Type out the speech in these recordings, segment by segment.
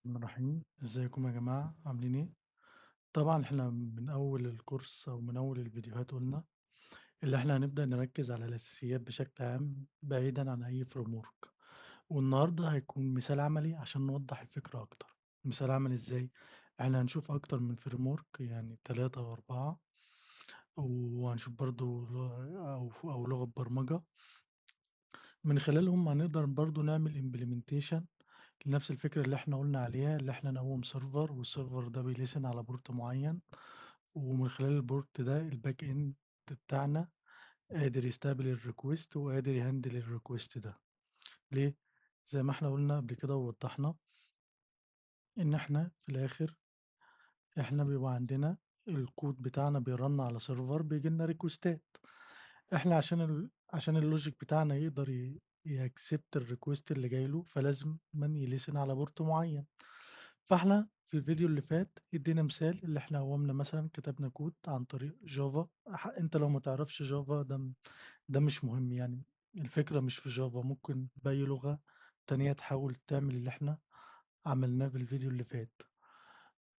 الرحمن الرحيم. ازيكم يا جماعة عاملين ايه؟ طبعا احنا من اول الكورس او من اول الفيديوهات قلنا اللي احنا هنبدأ نركز على الاساسيات بشكل عام بعيدا عن اي فريم ورك. والنهاردة هيكون مثال عملي عشان نوضح الفكرة اكتر. مثال عملي ازاي؟ احنا هنشوف اكتر من فريم ورك، يعني 3 او 4، وهنشوف برضو او لغة برمجة من خلالهم هنقدر برضو نعمل implementation لنفس الفكرة اللي احنا قلنا عليها، اللي احنا نقوم سيرفر، والسيرفر ده بيليسن على بورت معين، ومن خلال البورت ده الباك اند بتاعنا قادر يستقبل الريكوست وقادر يهندل الريكوست ده. ليه؟ زي ما احنا قلنا قبل كده ووضحنا ان احنا في الاخر احنا بيبقى عندنا الكود بتاعنا بيرن على سيرفر بيجي لنا ريكوستات. احنا عشان اللوجيك بتاعنا يقدر يأكسبت الريكوست اللي جاي له، فلازم من يليسن على بورت معين. فإحنا في الفيديو اللي فات ادينا مثال اللي إحنا قومنا مثلًا كتبنا كود عن طريق جافا. أنت لو ما تعرفش جافا ده مش مهم يعني، الفكرة مش في جافا، ممكن بأي لغة تانية تحاول تعمل اللي إحنا عملناه في الفيديو اللي فات.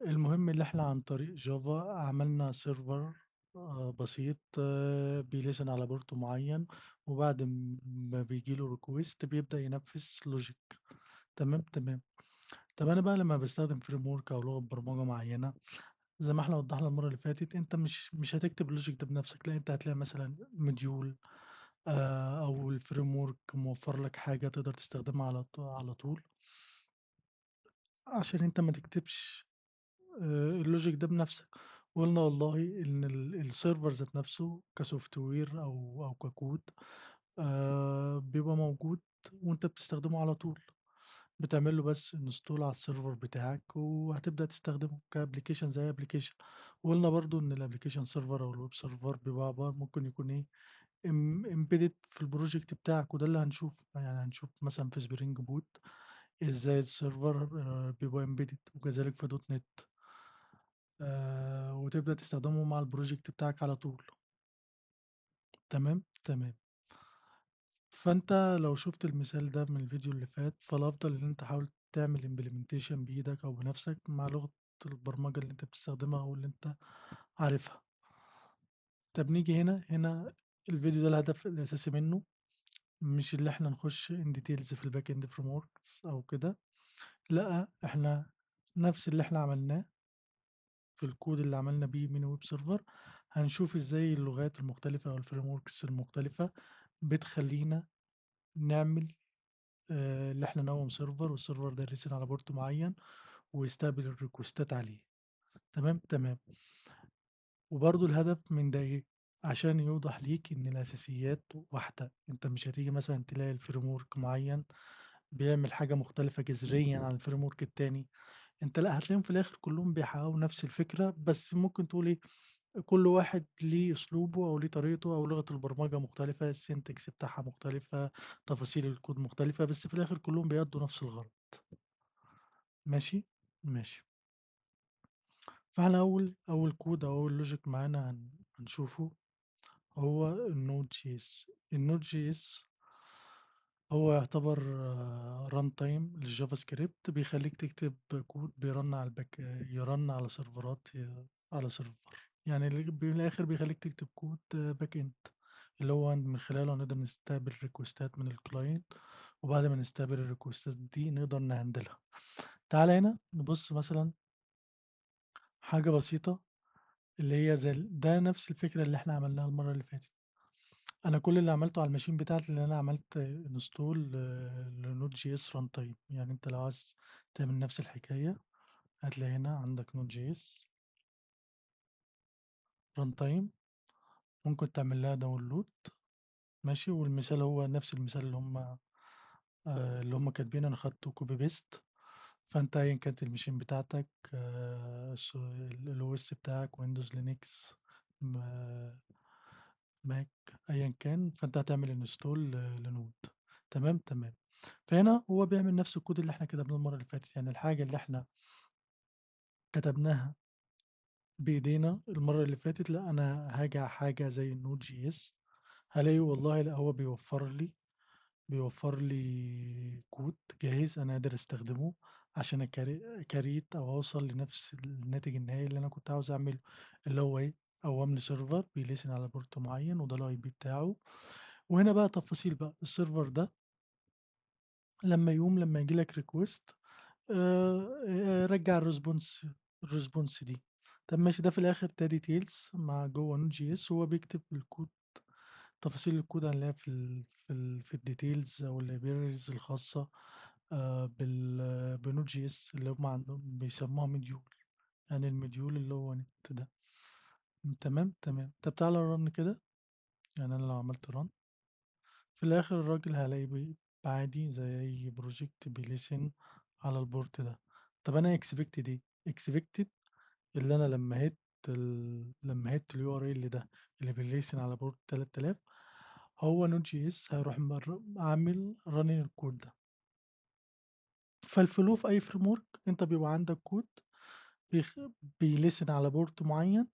المهم اللي إحنا عن طريق جافا عملنا سيرفر بسيط، بيlisten على port معين، وبعد ما بييجي له request بيبدأ ينفذ logic. تمام، تمام. طب أنا بقى لمّا باستخدم framework أو لغة برمجة معيّنة، زي ما إحنا وضّحنا المرّة اللي فاتت، أنت مش هتكتب الlogic ده بنَفْسك، لأ أنت هتلاقي مثلًا module أو الframework موفّر لك حاجة تقدر تستخدمها على طول، عشان أنت ما تكتبش الlogic ده بنَفْسك. وقُلنا والله إن الserver ذات نَفْسه كsoftware أو ككود بيبقى موجود وأنت بتستخدمه على طول. بتعمل له بس install على السيرفر بتاعك وهتبدأ تستخدمه كapplication زي application. وقُلنا برضه إن الapplication server أو الweb server بيبقى ممكن يكون إيه embedded في الproject بتاعك، وده اللي هنشوفه. يعني هنشوف مثلًا في spring boot إزاي السيرفر بيبقى embedded، وكذلك في .NET وتبدأ تستخدمه مع الproject بتاعك على طول. تمام، تمام. فأنت لو شُفت المثال ده من الفيديو اللي فات، فالأفضل إن أنت حاول تعمل implementation بإيدك أو بنَفْسك مع لغة البرمجة اللي أنت بتستخدمها أو اللي أنت عارفها. طَب نيجي هنا الفيديو ده الهدف الأساسي منّه مش اللي إحنا نخُش in details في الback end frameworks أو كده، لأ، إحنا نَفْس اللي إحنا عملناه في الكود اللي عملنا بيه mini web server، هنشوف إزاي اللغات المختلفة أو الframeworks المختلفة بتخلّينا نعمل اللي إحنا نقوّم سيرفر والسيرفر ده يرسل على port معيّن ويستقبل الريكوستات عليه. تمام، تمام. وبرضه الهدف من ده إيه؟ عشان يوضح ليك إن الأساسيات واحدة. أنت مش هتيجي مثلًا تلاقي الframework معيّن بيعمل حاجة مختلفة جذريًا عن الframework التاني. أنت لأ، هتلاقيهم في الآخر كلّهم بيحققوا نفس الفكرة، بس ممكن تقول إيه، كل واحد ليه أسلوبه أو ليه طريقته أو لغة البرمجة مختلفة، الsyntax بتاعها مختلفة، تفاصيل الكود مختلفة، بس في الآخر كلّهم بيأدّوا نفس الغرض. ماشي؟ ماشي. فإحنا أول كود أو أول logic معانا هنشوفه هو الNode.js. الNode.js هو يعتبر run time للجافا سكريبت، بيخلّيك تكتب كود بيرن على يرن على سيرفرات على سيرفر. يعني من الآخر بيخلّيك تكتب كود back end اللي هو من خلاله هنقدر نستقبل ريكوستات من الclient، وبعد ما نستقبل الريكوستات دي نقدر نهندلها. تعالَ هنا نبُص مثلًا حاجة بسيطة اللي هي ده نفس الفكرة اللي إحنا عملناها المرّة اللي فاتت. أنا كل اللي عملته على الmachine بتاعتي اللي أنا عملت install لNode.js runtime. يعني أنت لو عايز تعمل نفس الحكاية هتلاقي هنا عندك Node.js runtime، ممكن تعمل لها download. ماشي، والمثال هو نفس المثال اللي هم كاتبينه، أنا خدته copy paste. فأنت أيًا كانت الmachine بتاعتك الOS بتاعك Windows، Linux، م Mac، أيًا كان، فأنت هتعمل install لNode. تمام، تمام. فهنا هو بيعمل نفس الكود اللي إحنا كتبناه المرّة اللي فاتت. يعني الحاجة اللي إحنا كتبناها بإيدينا المرّة اللي فاتت، لأ أنا هاجي على حاجة زي الNode.js هالاقي والله لأ هو بيوفّر لي كود جاهز أنا قادر أستخدمه عشان أكريت أو أوصل لنفس الناتج النهائي اللي أنا كنت عاوز أعمله، اللي هو إيه، أقوم لي server بيlisten على port معين وده الIP بتاعه، وهنا بقى تفاصيل بقى الserver ده لمّا ييجي لك request رجّع الresponse دي. طب ماشي ده في الآخر ده details مع جوّه Node.js هو بيكتب الكود تفاصيل الكود هنلاقيها في الdetails أو الlibraries الخاصة بNode.js اللي هم عندهم بيسموها module يعني الmodule اللي هو net ده. تمام، تمام. طب تعالَ run كده، يعني أنا لو عملت run في الآخر الراجل هالاقيه عادي زي أي project بيlisten على الport ده. طب أنا expected إيه؟ expected اللي أنا لمّا hit الURL ده اللي بيlisten على port 3000 هو Node.js هيروح عامل running الكود ده. فالflow في أي framework أنت بيبقى عندك كود بيخ بيlisten على port معين،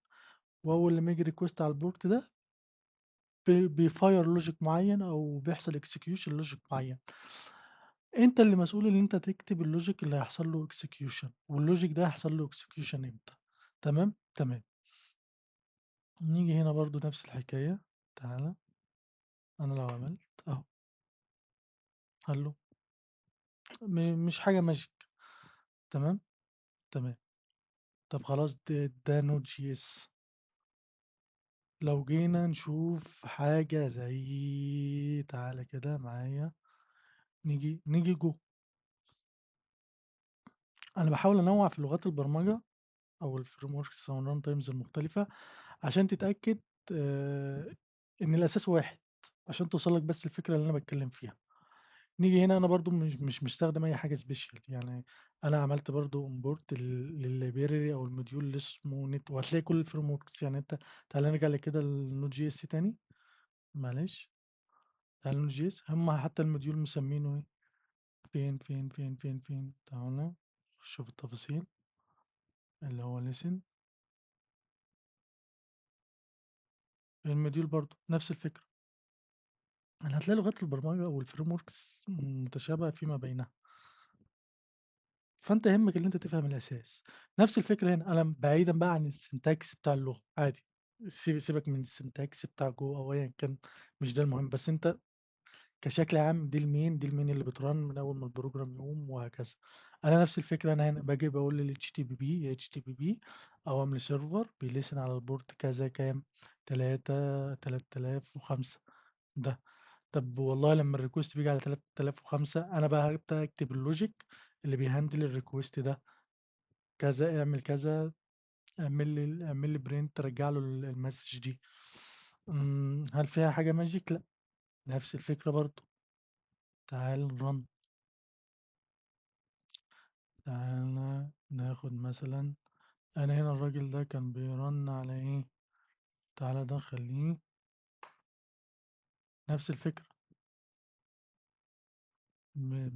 وأول لمّا ييجي request على الport ده بيfire logic معين أو بيحصل execution logic معين. أنت اللي مسؤول إن أنت تكتب الlogic اللي هيحصل له execution والlogic ده هيحصل له execution إمتى. تمام، تمام. نيجي هنا برضه نفس الحكاية، تعالَ أنا لو عملت أهو hello مش حاجة magic. تمام، تمام. طب خلاص ده Node.js. لو جينا نشوف حاجة زي تعالَ كده معايا نيجي جوه. أنا باحاول أنوّع في لغات البرمجة أو الframeworks أو الruntimes المختلفة عشان تتأكد آآ إن الأساس واحد، عشان توصل لك بس الفكرة اللي أنا باتكلم فيها. نيجي هنا أنا برضه مش مستخدم أي حاجة special يعني أنا عملت برضه import للlibrary أو الmodule اللي اسمه net وهتلاقي كل الframeworks يعني أنت تعالَ نرجع لكده لNode.js تاني، معلش، تعالَ Node.js هم حتى الmodule مسمينه إيه، فين، تعالَ نخش في التفاصيل اللي هو listen الmodule برضه نفس الفكرة. يعني هتلاقي لغات البرمجة والframeworks متشابهة فيما بينها. فأنت يهمك اللي أنت تفهم الأساس. نفس الفكرة هنا، أنا بعيدًا بقى عن الsyntax بتاع اللغة، عادي سيبك من الsyntax بتاع جو أو أيًا كان، مش ده المهم، بس أنت كشكل عام دي الmain اللي بتrun من أول ما الprogram يقوم وهكذا. أنا نفس الفكرة أنا هنا باجي باقول للHTTP يا HTTP أوامر server بيlisten على الport كذا كام 3005 ده. طب والله لمّا الrequest بييجي على 3005 أنا بقى هابدأ أكتب الlogic اللي بيhandle الrequest ده، كذا اعمل كذا، اعمل لي print رجّع له الmessage دي. هل فيها حاجة magic؟ لأ، نفس الفكرة برضه. تعالَ نrun تعالَ ناخد مثلًا أنا هنا الراجل ده كان بيrun على إيه، تعالَ ده نخلّيه نفس الفكرة. م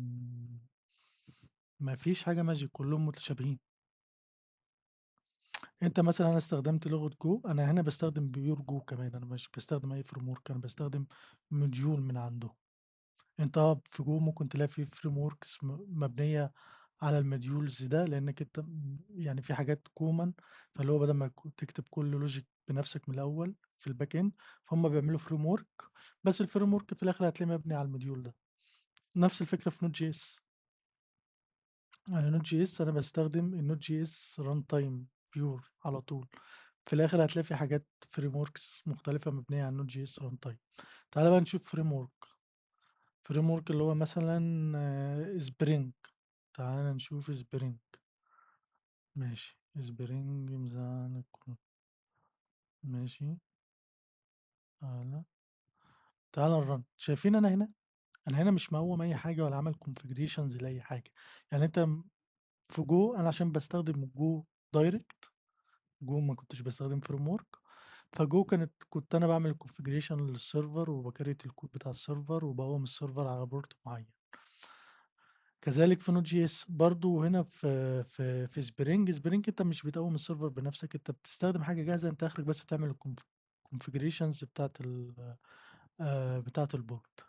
ما فيش حاجة magic كلّهم متشابهين. أنت مثلًا أنا استخدمت لغة Go أنا هنا باستخدم pure Go كمان، أنا مش باستخدم أي framework أنا باستخدم module من عندهم. أنت في Go ممكن تلاقي في frameworks مبنية على الmodules ده، لإنّك أنت يعني في حاجات common فاللي هو بدل ما تكتب كل logic بنَفْسك من الأول في الback end فهُم بيعملوا framework، بس الframework في الآخر هتلاقيه مبني على الmodule ده. نَفْس الفكرة في Node.js. Node.js أنا باستخدم الNode.js runtime pure على طول. في الآخر هتلاقي في حاجات frameworks مختلفة مبنية على الNode.js runtime. تعالَ بقى نشوف framework اللي هو مثلًا Spring. تعالَ نشوف Spring. ماشي Spring ماشي. تعالَ نrun. شايفين أنا هنا مش مقوّم أي حاجة ولا عامل configurations لأي حاجة. يعني أنت في Go أنا عشان باستخدم Go direct Go ما كنتش باستخدم framework فجو كنت أنا باعمل configuration للسيرفر وباكريت الكود بتاع السيرفر وباقوم السيرفر على port معين. كذلك في Node.js برضه هنا في Spring أنت مش بتقوم السيرفر بنفسك، أنت بتستخدم حاجة جاهزة أنت آخرك بس تعمل configurations بتاعة بتاعة الport.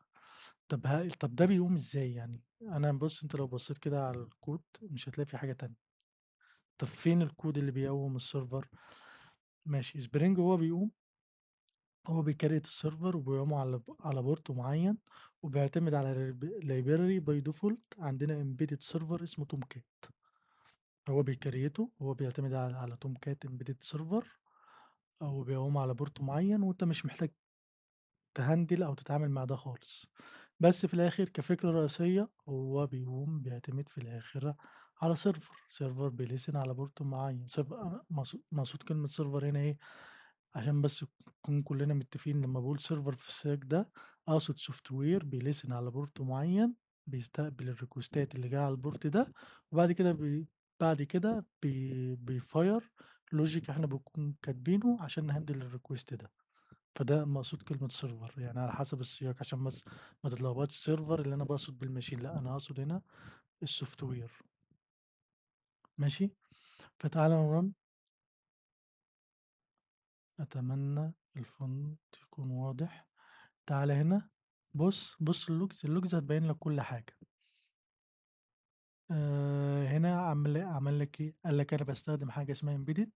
طب ده بيقوم إزاي يعني؟ أنا بُص، أنت لو بصيت كده على الكود مش هتلاقي فيه حاجة تانية. طب فين الكود اللي بيقوم السيرفر؟ ماشي، Spring هو بيكريت السيرفر وبيقومه على بورت معين، وبيعتمد على library by default. عندنا embedded server اسمه Tomcat. هو بيعتمد على Tomcat embedded server، أو بيقوم على بورت معين، وأنت مش محتاج تهندل أو تتعامل مع ده خالص. بس في الآخر كفكرة رئيسية هو بيعتمد في الآخر على سيرفر بيلسن على بورت معين. سيرفر مقصود كلمة سيرفر هنا إيه؟ عشان بس نكون كلنا متفقين، لما بقول سيرفر في السياق ده أقصد سوفت وير بيلسن على بورت معين، بيستقبل الريكوستات اللي جايه على البورت ده، وبعد كده بيفاير لوجيك احنا بنكون كاتبينه عشان نهندل الريكوست ده. فده مقصود كلمة سيرفر، يعني على حسب السياق عشان بس ما تتلخبطش. سيرفر اللي أنا باقصد بالماشين، لأ أنا أقصد هنا السوفت وير. ماشي؟ فتعالَ نrun. أتمنى الفونت يكون واضح. تعالَ هنا، بُص اللوجز هتبين لك كل حاجة. هنا عمل لك إيه؟ قال لك أنا باستخدم حاجة اسمها embedded،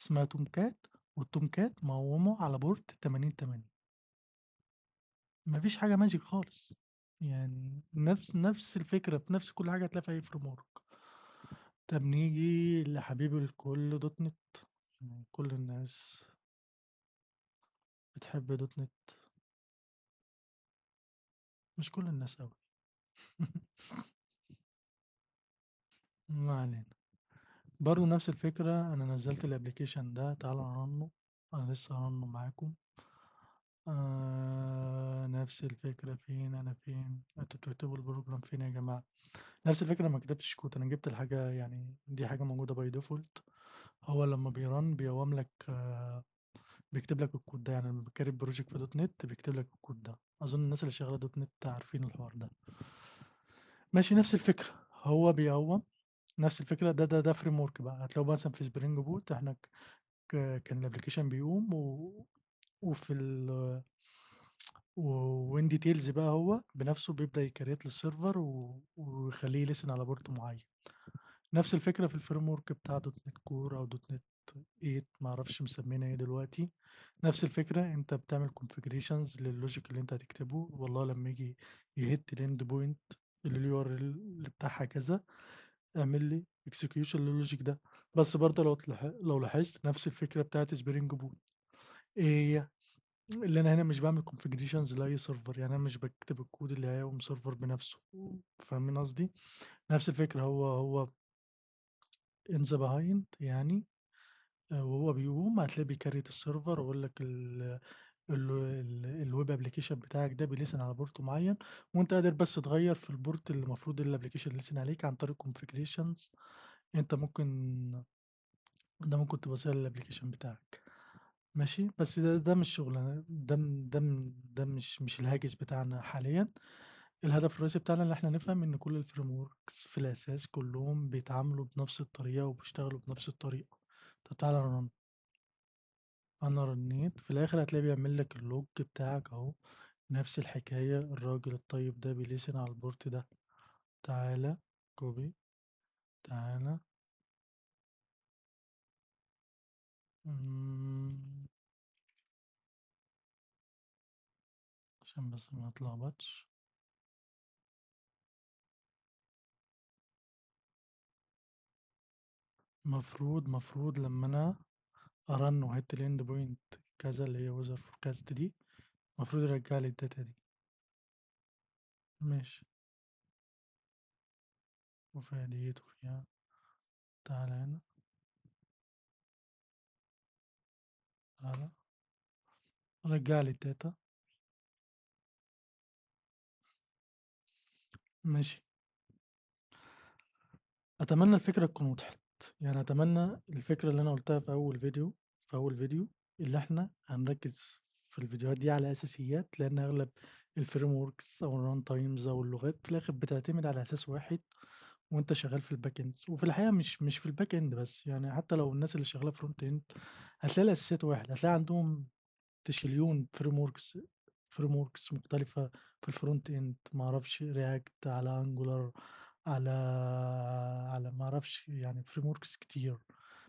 اسمها tomcat، والtomcat مقوّمه على port 8080. ما فيش حاجة magic خالص، يعني نفس الفكرة، في نفس كل حاجة هتلاقيها في أي framework. طب نيجي لحبيب الكل دوت نت، يعني كل الناس بتحب دوت نت، مش كل الناس أوي. ما علينا. برضه نفس الفكرة، أنا نزلت الابليكيشن ده، تعالوا نرنه. أنا لسه هرنه معاكم. نفس الفكرة. فين انتوا بتكتبوا البروجرام فين يا جماعة؟ نفس الفكرة، ما كتبتش كود، أنا جبت الحاجة، يعني دي حاجة موجودة باي ديفولت. هو لما بيرن بيقوم لك بيكتب لك الكود ده، يعني لما بتكريت بروجكت في دوت نت بيكتب لك الكود ده. أظن الناس اللي شغالة دوت نت عارفين الحوار ده. ماشي، نفس الفكرة. هو بيقوم نفس الفكرة. ده فريم ورك بقى، هتلاقوا مثلا في سبرينج بوت احنا كان الابلكيشن بيقوم وفي وين ديتيلز بقى هو بنفسه بيبدأ يكريت للسيرفر ويخليه يلسن على بورت معين. نفس الفكرة في الفريم ورك بتاع دوت نت كور او دوت نت 8، ما اعرفش مسمينها ايه دلوقتي. نفس الفكرة، انت بتعمل configurations لللوجيك اللي انت هتكتبه، والله لما يجي يهت الاند بوينت اللي اليو ار ال بتاعها كذا، اعمل لي execution لللوجيك ده. بس برضه لو لاحظت نفس الفكرة بتاعت سبرينج بوت. ايه هي؟ اللي انا هنا مش بعمل configurations لاي سيرفر، يعني انا مش بكتب الكود اللي هيقوم سيرفر بنفسه. فاهمين قصدي؟ نفس الفكرة. هو in the behind يعني. وهو بيقوم هتلاقيه بيكريت السيرفر، ويقول لك الويب ابلكيشن بتاعك ده بيلسن على بورت معين، وانت قادر بس تغير في البورت اللي المفروض الابلكيشن يلسن عليك عن طريق configurations. انت ممكن تبصيها للابلكيشن بتاعك. ماشي، بس ده مش شغلنا، ده مش الهاجس بتاعنا حاليا. الهدف الرئيسي بتاعنا اللي احنا نفهم ان كل الفريم وركس في الاساس كلهم بيتعاملوا بنفس الطريقه وبيشتغلوا بنفس الطريقه. طب تعالى نرن. انا رنيت، في الاخر هتلاقيه بيعمل لك اللوج بتاعك اهو. نفس الحكايه، الراجل الطيب ده بيلسن على البورت ده. تعالى كوبي. تعالى. مم، عشان بس ما اتلخبطش. مفروض لما انا ارن وهيت الاند بوينت كذا اللي هي ويزر فوركاست دي، المفروض يرجع لي الداتا دي. ماشي. وفيها ديت وفيها. تعالى هنا. تعالى. رجع لي الداتا. ماشي. اتمنى الفكرة تكون وضحت. يعني اتمنى الفكرة اللي انا قلتها في اول فيديو اللي احنا هنركز في الفيديوهات دي على اساسيات، لان اغلب الفريم وركس او الران تايمز او اللغات في الاخر بتعتمد على اساس واحد، وانت شغال في الباك اند. وفي الحقيقه مش في الباك اند بس، يعني حتى لو الناس اللي شغاله فرونت اند هتلاقي الاساسيات واحد. هتلاقي عندهم تشيليون فريم وركس مختلفه في الfront end ما أعرفش react على angular على ما أعرفش يعني frameworks كتير،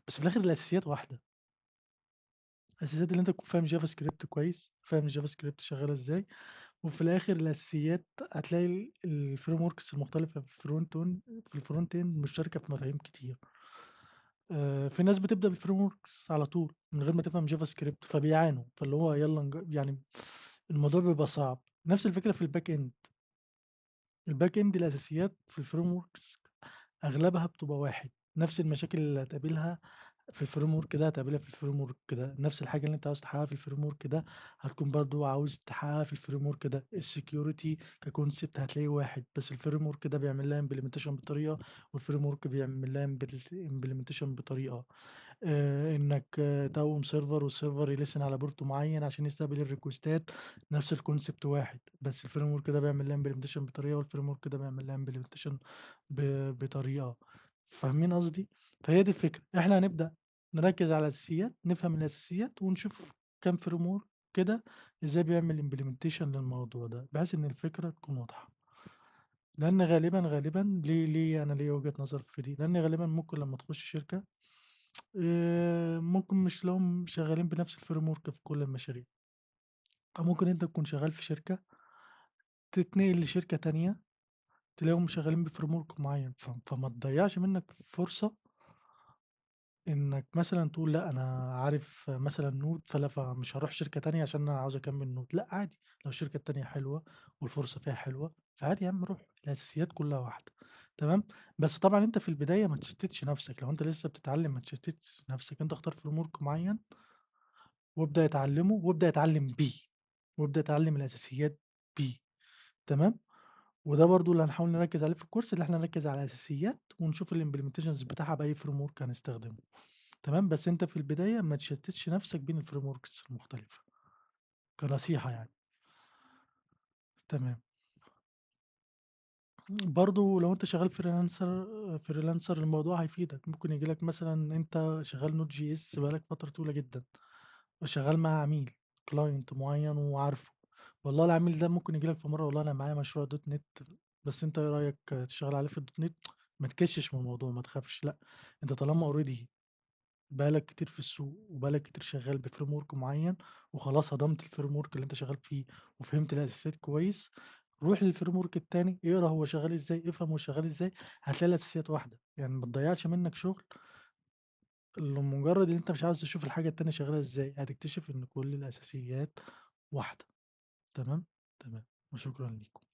بس في الآخر الأساسيات واحدة. الأساسيات اللي أنت تكون فاهم JavaScript كويس، فاهم الJavaScript شغّالة إزاي، وفي الآخر الأساسيات هتلاقي الframeworks المختلفة في الfront end مشتركة في مفاهيم كتير. في ناس بتبدأ بالframeworks على طول من غير ما تفهم JavaScript فبيعانوا، فاللي هو يالّا يعني الموضوع بيبقى صعب. نفس الفكرة في الback end. الback end الأساسيات في الframeworks أغلبها بتبقى واحد، نفس المشاكل اللي هتقابلها في الframework ده هتقابلها في الframework ده، نفس الحاجة اللي أنت عاوز تحققها في الframework ده هتكون برضه عاوز تحققها في الframework ده، الsecurity كconcept هتلاقيه واحد، بس الframework ده بيعمل لها implementation بطريقة والframework بيعمل لها implementation بطريقة. إنّك تقوّم server والserver يlisten على port معيّن عشان يستقبل الريكوستات، نفس الconcept واحد، بس الframework ده بيعمل لها implementation بطريقة والframework ده بيعمل لها implementation ب بطريقة، فاهمين قصدي؟ فهي دي الفكرة، إحنا هنبدأ نركّز على الأساسيات، نفهم الأساسيات ونشوف كام framework كده إزاي بيعمل implementation للموضوع ده، بحيث إن الفكرة تكون واضحة. لإن غالبًا ليه أنا ليّا وجهة نظر في دي، لإن غالبًا ممكن لمّا تخُش شركة ممكن مش تلاقيهم شغالين بنفس الframework في كل المشاريع، أو ممكن أنت تكون شغال في شركة، تتنقل لشركة تانية تلاقيهم شغالين بframework معيّن، فما تضيّعش منّك فرصة إنّك مثلًا تقول لأ أنا عارف مثلًا Node فمش هاروح شركة تانية عشان أنا عاوز أكمّل Node، لأ عادي لو الشركة التانية حلوة والفرصة فيها حلوة، فعادي يا عم روح، الأساسيات كلّها واحدة، تمام، بس طبعًا أنت في البداية ما تشتتش نفسك، لو أنت لسه بتتعلم ما تشتتش نفسك، أنت اختار framework معيّن وابدأ اتعلّمه وابدأ اتعلّم بيه، وابدأ اتعلّم الأساسيات بيه، تمام، وده برضه اللي هنحاول نركّز عليه في الكورس، اللي إحنا نركّز على الأساسيات ونشوف الimplementations بتاعها بأي framework هنستخدمه، تمام، بس أنت في البداية ما تشتّتش نَفْسك بين الframeworks المختلفة، كنصيحة يعني، تمام. برضه لو أنت شغّال freelancer الموضوع هيفيدك، ممكن ييجي لك مثلًا أنت شغّال Node.js بقى لك فترة طويلة جدًا. وشغال مع عميل client معيّن وعارفه، والله العميل ده ممكن ييجي لك في مرّة والله أنا معايا مشروع .NET بس أنت إيه رأيك تشتغل عليه في الNet ما تكشِّش من الموضوع ما تخافش، لأ، أنت طالما already بقى لك كتير في السوق وبقى لك كتير شغال بframework معيّن وخلاص هضمت الframework اللي أنت شغال فيه وفهمت الأساسيات كويس، روح للframework التاني اقرا هو شغال إزاي، افهم هو شغال إزاي، هتلاقي الأساسيات واحدة، يعني ما تضيّعش منّك شغل لمجرد إن أنت مش عاوز تشوف الحاجة التانية شغالة إزاي، هتكتشف إن كل الأساسيات واحدة، تمام، تمام، وشكرًا ليكم.